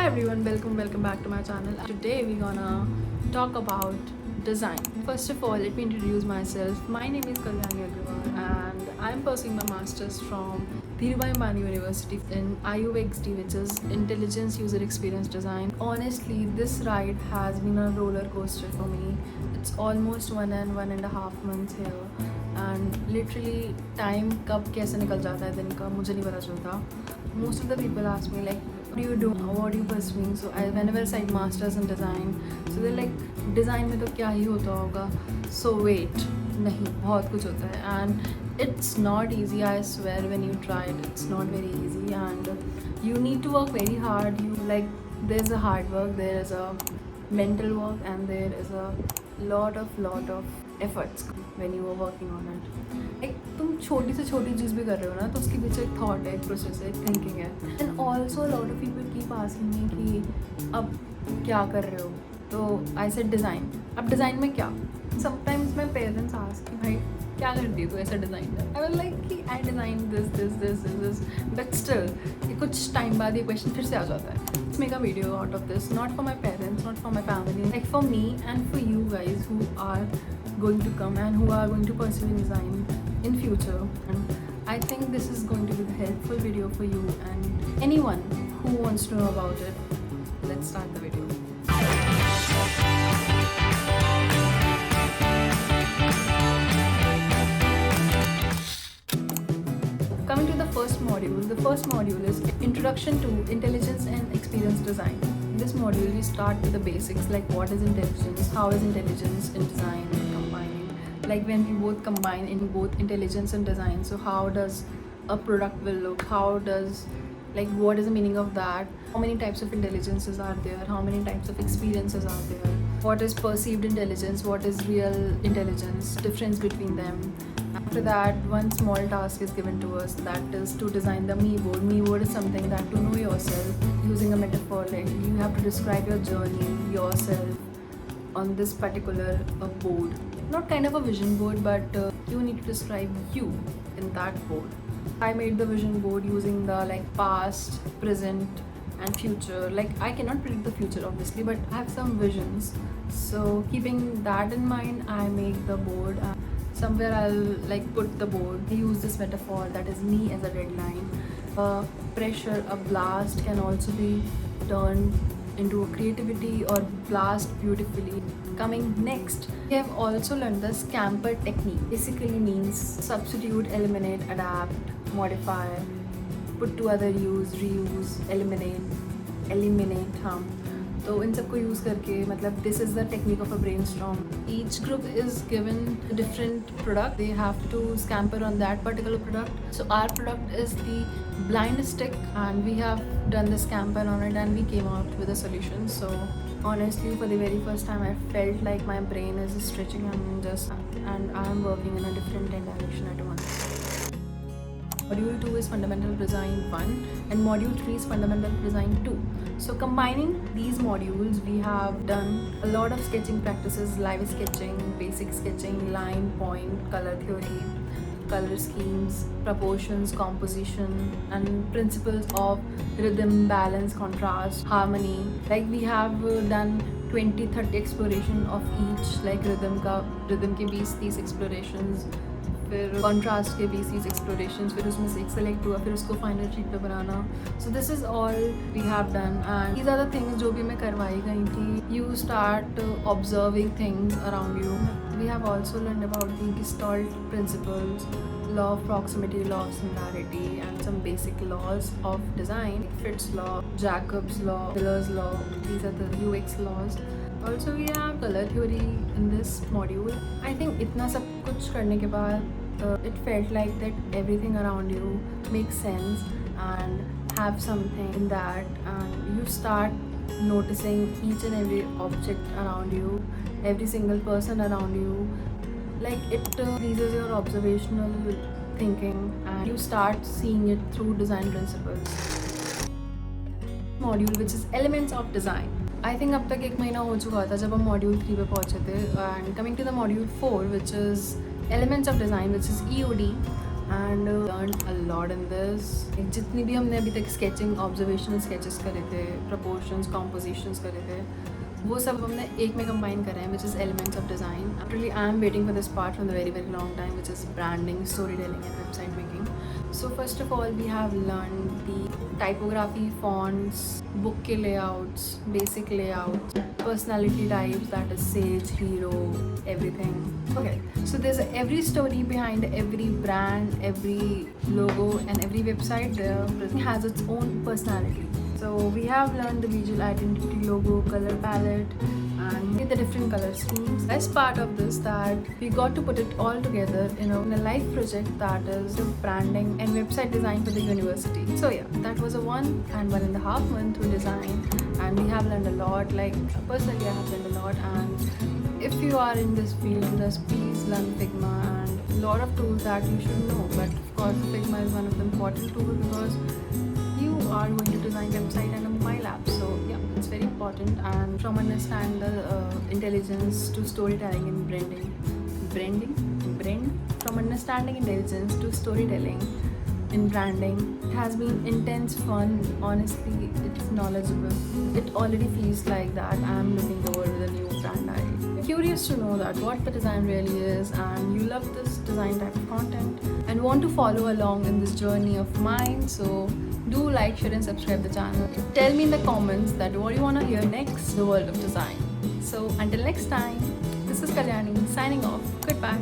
Hi everyone, welcome back to my channel. Today we're gonna talk about design. First of all, let me introduce myself. My name is Kalyani Agrawal and I'm pursuing my masters from Dhirubhai Ambani University in IUXD, which is Intelligence User Experience Design. Honestly, this ride has been a roller coaster for me. It's almost 1.5 months here and literally time कब कैसे निकल जाता है दिन का मुझे नहीं पता चलता. Most of the people ask me like, what do you do, what are you pursuing? So whenever I cite masters in design, so they're like, design में तो क्या ही होता होगा. So wait, नहीं, बहुत कुछ होता है and it's not easy. I swear, when you try it, it's not very easy and you need to work very hard. There's a hard work, there is a mental work, and there is a lot of efforts when you are working on it. Like तुम छोटी से छोटी चीज़ भी कर रहे हो ना, तो उसके पीछे एक थॉट है, एक प्रोसेस है, एक थिंकिंग है. And also lot of people keep asking me कि अब क्या कर रहे हो. तो आई सेड डिज़ाइन. अब डिज़ाइन में क्या? समटाइम्स माई पेरेंट्स आस्क कि भाई क्या करती है तू ऐसा डिज़ाइन. आई वाज लाइक कि आई डिज़ाइन दिस बट स्टिल कुछ टाइम बाद ये क्वेश्चन फिर से आ जाता है. Let's make a video out of this, not for my parents, not for my family, like for me and for you guys who are going to come and who are going to pursue in design in future. And I think this is going to be the helpful video for you and anyone who wants to know about it. Let's start the video. Coming to the first module is Introduction to Intelligence and Experience Design. In this module, we start with the basics like what is intelligence, how is intelligence in design and combining. Like when we both combine in both intelligence and design, so how does a product will look, what is the meaning of that, how many types of intelligences are there, how many types of experiences are there, what is perceived intelligence, what is real intelligence, difference between them. After that, one small task is given to us, that is to design the Me board. Me board is something that to know yourself, using a metaphor, like you have to describe your journey, yourself on this particular board. Not kind of a vision board, but you need to describe you in that board. I made the vision board using the past, present and future. I cannot predict the future obviously, but I have some visions. So keeping that in mind, I make the board. Somewhere I'll put the board. I use this metaphor that is me as a deadline. Pressure, a blast can also be turned into a creativity or blast beautifully. Coming next, we have also learned the scamper technique. Basically means substitute, eliminate, adapt, modify, put to other use, reuse, eliminate हम. तो इन सबको use करके this is the technique of a brainstorm. Each group is given a different product. They have to scamper on that particular product. So our product is the blind stick and we have done the scamper on it and we came out with a solution. So honestly, for the very first time, I felt like my brain is stretching and I am working in a different direction at once. Module 2 is Fundamental Design 1 and Module 3 is Fundamental Design 2. So combining these modules, we have done a lot of sketching practices, live sketching, basic sketching, line, point, color theory, color schemes, proportions, composition and principles of rhythm, balance, contrast, harmony. We have done 20-30 exploration of each, rhythm के 20-30 explorations, फिर contrast के 20 explorations, फिर उसमें से एक select हुआ, फिर उसको फाइनल शीट पे बनाना. So this is all we have done and these are the things जो भी मैं करवाई गई थी. You start observing things around you. We have also learn about the gestalt principles, law of proximity, law of similarity and some basic laws of design, Fitts law, Jacobs law, Miller's law. These are the UX laws. Also we have color theory in this module. I think इतना सब कुछ करने के बाद it felt like that everything around you makes sense and have something in that, and you start noticing each and every object around you, every single person around you. It increases your observational thinking and you start seeing it through design principles. Module which is Elements of Design. I think अब तक 1 महीना हो चुका था जब हम Module 3 पे पहुँचे थे. And coming to the Module 4 which is Elements of Design, which is EOD. and learned a lot in this. जितनी भी हमने अभी तक sketching, observational sketches करे थे, proportions, compositions करे थे, वो सब हमने एक में combine करा है, which is elements of design. Actually, I am waiting for this part from the very very long time, which is branding, storytelling, and website making. So first of all, we have learned the typography, fonts, book के layouts, basic layouts, personality types, that is sage, hero, everything. Okay, so there's every story behind every brand, every logo, and every website there has its own personality. So we have learned the visual identity, logo, color palette, and the different color schemes. Best part of this that we got to put it all together in a live project, that is the branding and website design for the university. So yeah, that was a 1.5 month through design, and we have learned a lot. Like personally, I have learned a lot, and if you are in this field, just please learn Figma and a lot of tools that you should know. But of course, Figma is one of the important tools because you are going to design website and a mobile app. So yeah, it's very important. And from understand the intelligence to storytelling and from understanding intelligence to storytelling in branding, it has been intense fun. Honestly, it's knowledgeable. It already feels like that I'm looking forward to the new brand. I'm curious to know that what the design really is, and you love this design type of content and want to follow along in this journey of mine. So do like, share and subscribe the channel. Tell me in the comments that what you want to hear next, the world of design. So until next time, this is Kalyani signing off. Goodbye.